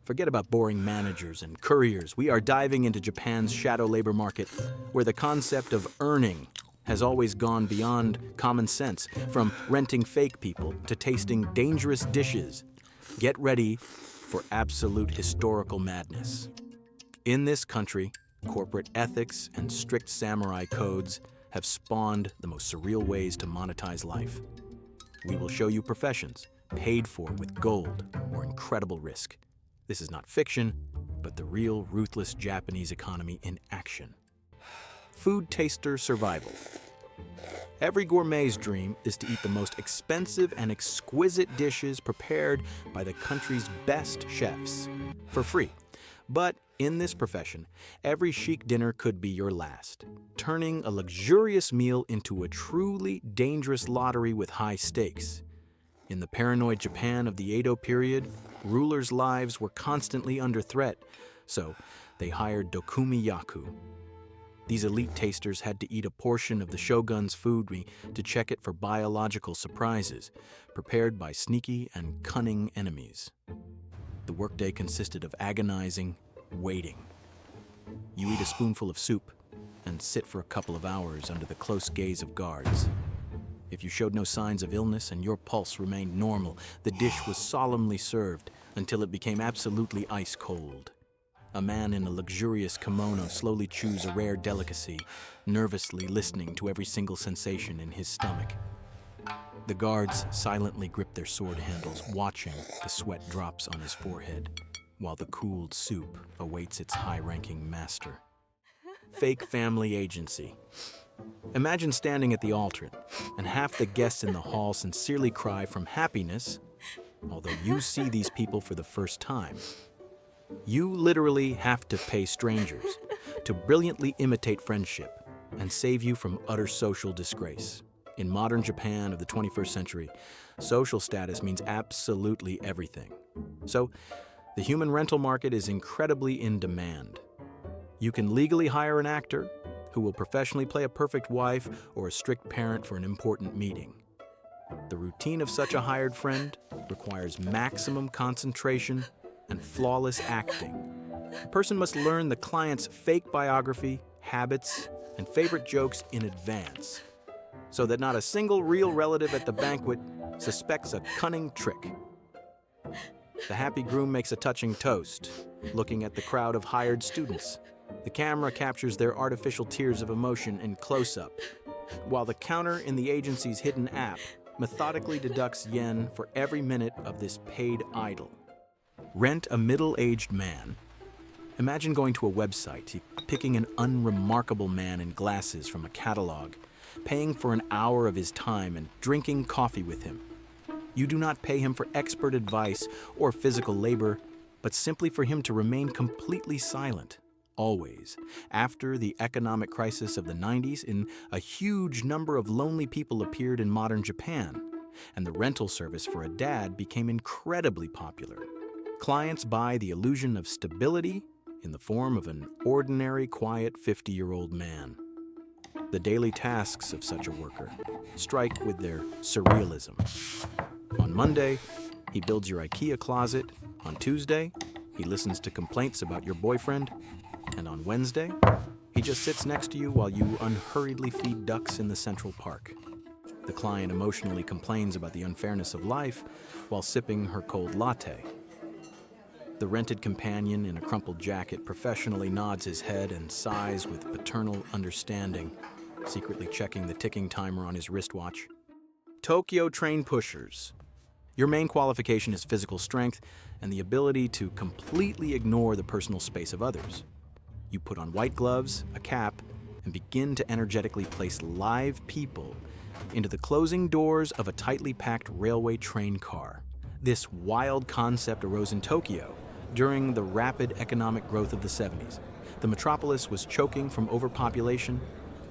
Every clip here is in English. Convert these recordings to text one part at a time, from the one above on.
Forget about boring managers and couriers. We are diving into Japan's shadow labor market, where the concept of earning has always gone beyond common sense, from renting fake people to tasting dangerous dishes. Get ready for absolute historical madness. In this country, corporate ethics and strict samurai codes have spawned the most surreal ways to monetize life. We will show you professions paid for with gold or incredible risk. This is not fiction, but the real ruthless Japanese economy in action. Food taster survival. Every gourmet's dream is to eat the most expensive and exquisite dishes prepared by the country's best chefs for free. But in this profession, every chic dinner could be your last, turning a luxurious meal into a truly dangerous lottery with high stakes. In the paranoid Japan of the Edo period, rulers' lives were constantly under threat, so they hired dokumiyaku. These elite tasters had to eat a portion of the shogun's food to check it for biological surprises, prepared by sneaky and cunning enemies. The workday consisted of agonizing waiting. You eat a spoonful of soup and sit for a couple of hours under the close gaze of guards. If you showed no signs of illness and your pulse remained normal, the dish was solemnly served until it became absolutely ice cold. A man in a luxurious kimono slowly chews a rare delicacy, nervously listening to every single sensation in his stomach. The guards silently grip their sword handles, watching the sweat drops on his forehead, while the cooled soup awaits its high-ranking master. Fake family agency. Imagine standing at the altar, and half the guests in the hall sincerely cry from happiness, although you see these people for the first time. You literally have to pay strangers to brilliantly imitate friendship and save you from utter social disgrace. In modern Japan of the 21st century, social status means absolutely everything. So, the human rental market is incredibly in demand. You can legally hire an actor who will professionally play a perfect wife or a strict parent for an important meeting. The routine of such a hired friend requires maximum concentration and flawless acting. A person must learn the client's fake biography, habits, and favorite jokes in advance, so that not a single real relative at the banquet suspects a cunning trick. The happy groom makes a touching toast, looking at the crowd of hired students. The camera captures their artificial tears of emotion in close-up, while the counter in the agency's hidden app methodically deducts yen for every minute of this paid idol. Rent a middle-aged man. Imagine going to a website, picking an unremarkable man in glasses from a catalog, paying for an hour of his time and drinking coffee with him. You do not pay him for expert advice or physical labor, but simply for him to remain completely silent. Always. After the economic crisis of the 90s, a huge number of lonely people appeared in modern Japan, and the rental service for a dad became incredibly popular. Clients buy the illusion of stability in the form of an ordinary, quiet 50-year-old man. The daily tasks of such a worker strike with their surrealism. On Monday, he builds your IKEA closet. On Tuesday, he listens to complaints about your boyfriend. And on Wednesday, he just sits next to you while you unhurriedly feed ducks in the Central Park. The client emotionally complains about the unfairness of life while sipping her cold latte. The rented companion in a crumpled jacket professionally nods his head and sighs with paternal understanding, secretly checking the ticking timer on his wristwatch. Tokyo train pushers. Your main qualification is physical strength and the ability to completely ignore the personal space of others. You put on white gloves, a cap, and begin to energetically place live people into the closing doors of a tightly packed railway train car. This wild concept arose in Tokyo during the rapid economic growth of the 70s. The metropolis was choking from overpopulation,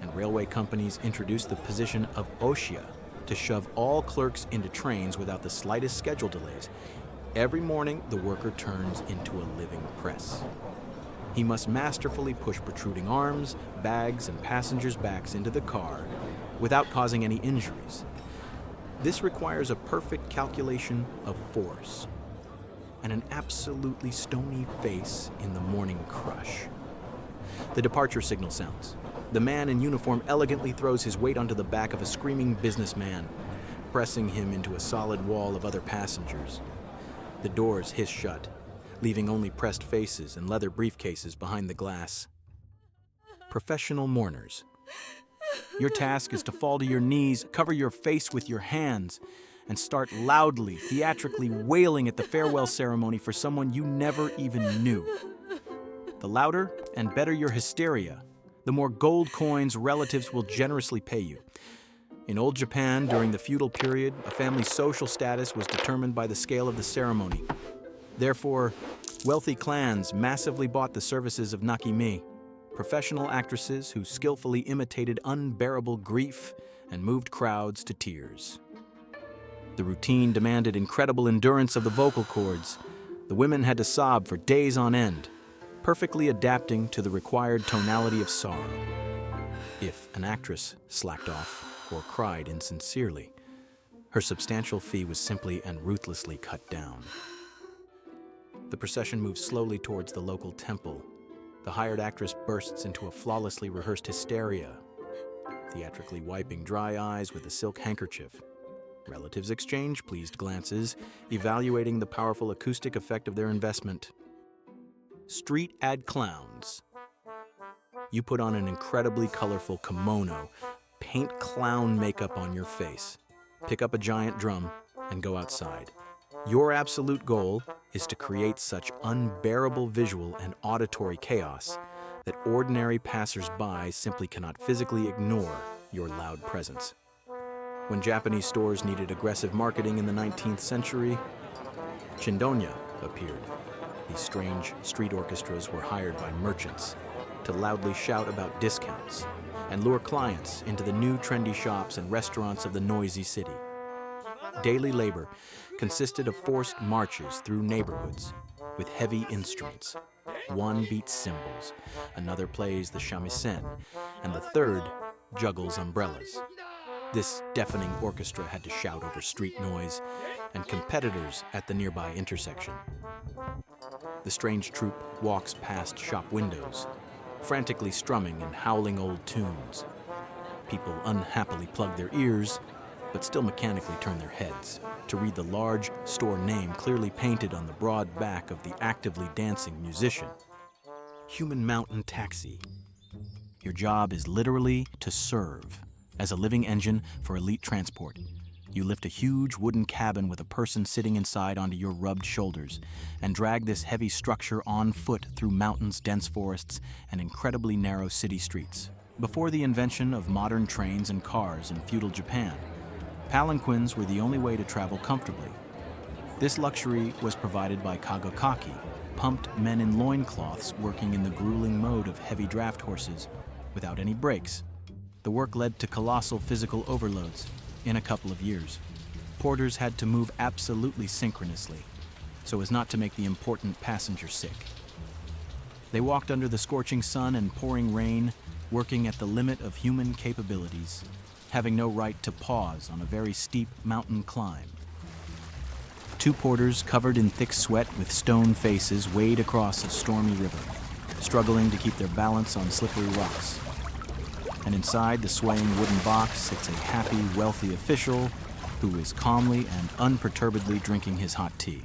and railway companies introduced the position of osha to shove all clerks into trains without the slightest schedule delays. Every morning, the worker turns into a living press. He must masterfully push protruding arms, bags, and passengers' backs into the car without causing any injuries. This requires a perfect calculation of force. and an absolutely stony face in the morning crush. The departure signal sounds. The man in uniform elegantly throws his weight onto the back of a screaming businessman, pressing him into a solid wall of other passengers. The doors hiss shut, leaving only pressed faces and leather briefcases behind the glass. Professional mourners. Your task is to fall to your knees, cover your face with your hands, and start loudly, theatrically wailing at the farewell ceremony for someone you never even knew. The louder and better your hysteria, the more gold coins relatives will generously pay you. In old Japan, during the feudal period, a family's social status was determined by the scale of the ceremony. Therefore, wealthy clans massively bought the services of nakimi, professional actresses who skillfully imitated unbearable grief and moved crowds to tears. The routine demanded incredible endurance of the vocal cords. The women had to sob for days on end, perfectly adapting to the required tonality of sorrow. If an actress slacked off or cried insincerely, her substantial fee was simply and ruthlessly cut down. The procession moves slowly towards the local temple. The hired actress bursts into a flawlessly rehearsed hysteria, theatrically wiping dry eyes with a silk handkerchief. Relatives exchange pleased glances, evaluating the powerful acoustic effect of their investment. Street ad clowns. You put on an incredibly colorful kimono, paint clown makeup on your face, pick up a giant drum, and go outside. Your absolute goal is to create such unbearable visual and auditory chaos that ordinary passers-by simply cannot physically ignore your loud presence. When Japanese stores needed aggressive marketing in the 19th century, Chindonya appeared. These strange street orchestras were hired by merchants to loudly shout about discounts and lure clients into the new trendy shops and restaurants of the noisy city. Daily labor consisted of forced marches through neighborhoods with heavy instruments. One beats cymbals, another plays the shamisen, and the third juggles umbrellas. This deafening orchestra had to shout over street noise and competitors at the nearby intersection. The strange troupe walks past shop windows, frantically strumming and howling old tunes. People unhappily plug their ears, but still mechanically turn their heads to read the large store name clearly painted on the broad back of the actively dancing musician. Human Mountain Taxi. Your job is literally to serve as a living engine for elite transport. You lift a huge wooden cabin with a person sitting inside onto your rubbed shoulders and drag this heavy structure on foot through mountains, dense forests, and incredibly narrow city streets. Before the invention of modern trains and cars in feudal Japan, palanquins were the only way to travel comfortably. This luxury was provided by kagokaki, pumped men in loincloths working in the grueling mode of heavy draft horses without any brakes. The work led to colossal physical overloads. In a couple of years, porters had to move absolutely synchronously so as not to make the important passenger sick. They walked under the scorching sun and pouring rain, working at the limit of human capabilities, having no right to pause on a very steep mountain climb. Two porters covered in thick sweat with stone faces wade across a stormy river, struggling to keep their balance on slippery rocks. And inside the swaying wooden box sits a happy, wealthy official who is calmly and unperturbedly drinking his hot tea.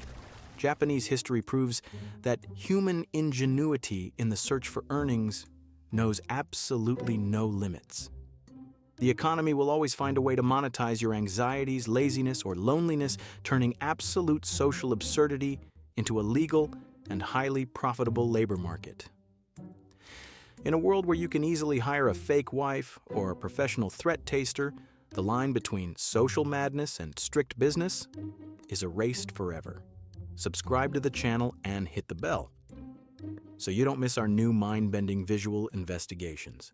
Japanese history proves that human ingenuity in the search for earnings knows absolutely no limits. The economy will always find a way to monetize your anxieties, laziness, or loneliness, turning absolute social absurdity into a legal and highly profitable labor market. In a world where you can easily hire a fake wife or a professional threat taster, the line between social madness and strict business is erased forever. Subscribe to the channel and hit the bell so you don't miss our new mind-bending visual investigations.